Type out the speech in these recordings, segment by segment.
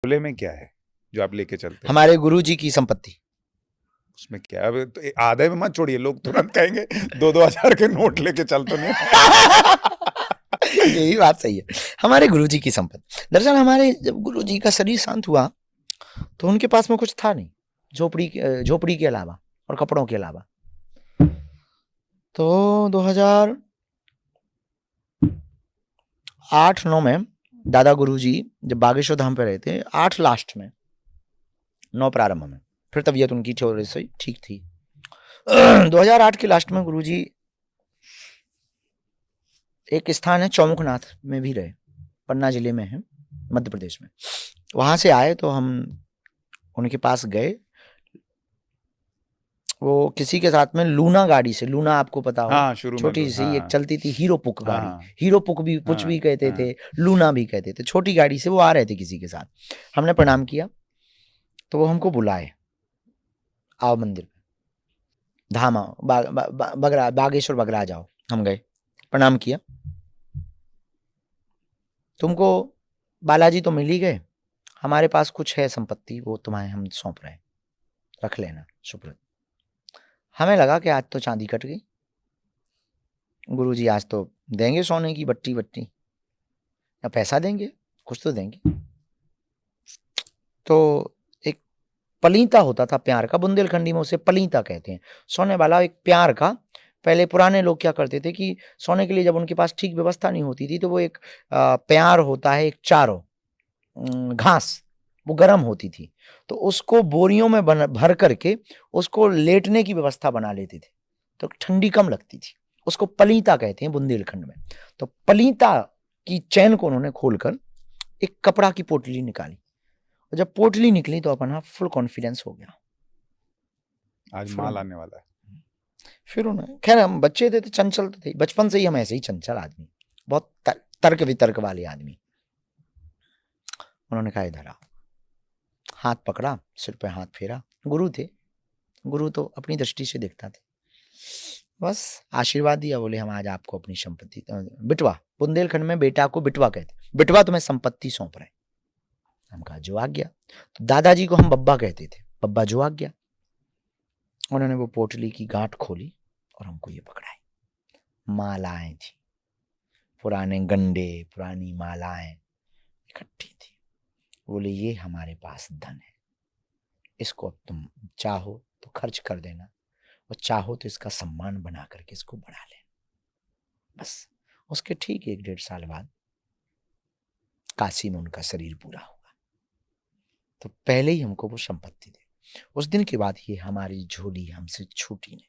झोले में क्या है जो आप लेके चलते हैं? हमारे गुरुजी की संपत्ति। उसमें क्या है? अब तो आधे में मत छोड़िए, लोग तुरंत कहेंगे 2-2 हज़ार के नोट लेके चल तो नहीं। यही बात सही है, हमारे गुरुजी की संपत्ति। दरअसल हमारे जब गुरुजी का शरीर शांत हुआ तो उनके पास में कुछ था नहीं, झोपड़ी के अलावा और कपड़ों के अलावा। तो 2008-9 में दादा गुरुजी जब बागेश्वर धाम पे रहे थे, 8 लास्ट में, 9 प्रारंभ में, फिर तबीयत उनकी थोड़ी सी ठीक थी। 2008 के लास्ट में गुरुजी एक स्थान है चौमुखनाथ में भी रहे, पन्ना जिले में है, मध्य प्रदेश में। वहां से आए तो हम उनके पास गए। वो किसी के साथ में लूना गाड़ी से, लूना आपको पता हो, हाँ, शुरू में छोटी सी एक चलती थी हीरो पुक गाड़ी, हीरो पुक भी कुछ भी कहते थे, लूना भी कहते थे। छोटी गाड़ी से वो आ रहे थे किसी के साथ। हमने प्रणाम किया तो वो हमको बुलाए, आओ मंदिर में, धाम आओ, बगरा बागेश्वर बगरा जाओ। हम गए, प्रणाम किया। तुमको बालाजी तो मिल ही गए, हमारे पास कुछ है संपत्ति, वो तुम्हें हम सौंप रहे हैं, रख लेना सुप्रत। हमें लगा कि आज तो चांदी कट गई, गुरुजी आज तो देंगे सोने की बट्टी बट्टी, या पैसा देंगे, कुछ तो देंगे। तो एक पलीता होता था प्यार का, बुंदेलखंडी में उसे पलीता कहते हैं, सोने वाला एक प्यार का। पहले पुराने लोग क्या करते थे कि सोने के लिए जब उनके पास ठीक व्यवस्था नहीं होती थी तो वो एक प्यार होता है, एक चारो घास, वो गर्म होती थी, तो उसको बोरियों में भर करके उसको लेटने की व्यवस्था बना लेते थे, तो ठंडी कम लगती थी। उसको पलीता कहते हैं बुंदेलखंड में। तो पलीता की चैन को उन्होंने खोलकर एक कपड़ा की पोटली निकाली, और जब पोटली निकली तो अपना फुल कॉन्फिडेंस हो गया, आज माल आने वाला है। फिर उन्हें, खैर हम बच्चे थे तो चंचल तो थे, बचपन से ही हम ऐसे ही चंचल आदमी, बहुत तर्क वितर्क वाले आदमी। उन्होंने कहा इधर आओ, हाथ पकड़ा, सिर पे हाथ फेरा। गुरु थे, गुरु तो अपनी दृष्टि से देखता थे, बस आशीर्वाद दिया, बोले हम आज आपको अपनी संपत्ति, बिटवा, बुंदेलखंड में बेटा को बिटवा कहते, बिटवा तुम्हें संपत्ति सौंप रहे। हम कहा जो आज्ञा। तो दादाजी को हम बब्बा कहते थे, बब्बा जो आज्ञा। उन्होंने वो पोटली की गांठ खोली और हमको ये पकड़ाई। मालाएं थी, पुराने गंडे, पुरानी मालाएं इकट्ठी थी। बोले ये हमारे पास धन है, इसको अब तुम चाहो तो खर्च कर देना, और चाहो तो इसका सम्मान बना करके इसको बढ़ा लेना। बस उसके ठीक 1-1.5 साल बाद काशी में उनका शरीर पूरा होगा, तो पहले ही हमको वो संपत्ति दे। उस दिन के बाद ये हमारी झोली हमसे छूटी नहीं,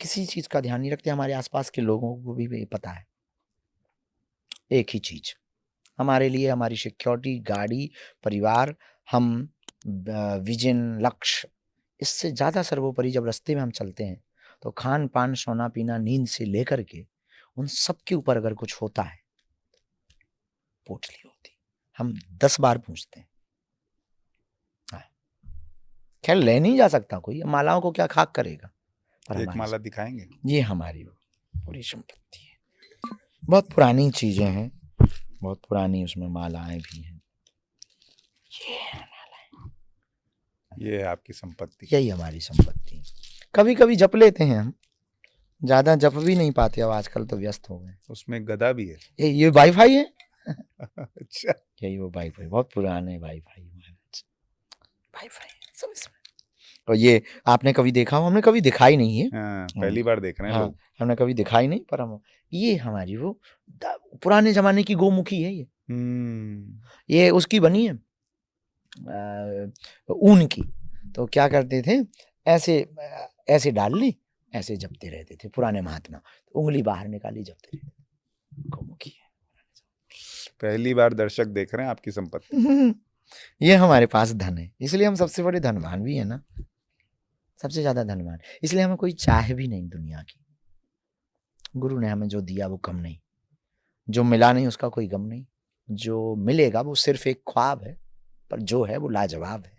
किसी चीज का ध्यान नहीं रखते। हमारे आसपास के लोगों को भी पता है एक ही चीज, हमारे लिए हमारी सिक्योरिटी, गाड़ी, परिवार, हम विजन, लक्ष्य, इससे ज्यादा सर्वोपरि जब रास्ते में हम चलते हैं तो खान पान, सोना पीना, नींद से लेकर के उन सब के ऊपर अगर कुछ होता है, पोटली होती, हम 10 बार पूछते हैं। खैर ले नहीं जा सकता कोई, मालाओं को क्या खाक करेगा, पर एक माला दिखाएंगे, ये हमारी पूरी संपत्ति है। बहुत पुरानी चीजें हैं, बहुत पुरानी उसमें मालाएं भी हैं। ये मालाएं, ये है आपकी संपत्ति, यही हमारी संपत्ति। कभी कभी जप लेते हैं हम, ज्यादा जप भी नहीं पाते, अब आजकल तो व्यस्त हो गए। उसमें गदा भी है। ये वाईफाई है। अच्छा, यही वो वाईफाई, बहुत पुराने वाईफाई, वाईफाई सब इसमें। और ये आपने कभी देखा हो? हमने कभी दिखाई नहीं है, पहली बार देख रहे हैं लोग। हमने कभी दिखाई नहीं, पर हम, ये हमारी वो पुराने जमाने की गोमुखी है। ये उसकी बनी है, ऊन की। तो क्या करते थे, ऐसे ऐसे डाल ली, ऐसे जपते रहते थे पुराने महात्मा, तो उंगली बाहर निकाली, जपते रहते थे। गोमुखी है। पहली बार दर्शक देख रहे हैं आपकी संपत्ति। ये हमारे पास धन है, इसलिए हम सबसे बड़े धनवान भी है ना, सबसे ज्यादा धनवान, इसलिए हमें कोई चाहे भी नहीं दुनिया की। गुरु ने हमें जो दिया वो कम नहीं, जो मिला नहीं उसका कोई गम नहीं, जो मिलेगा वो सिर्फ एक ख्वाब है, पर जो है वो लाजवाब है।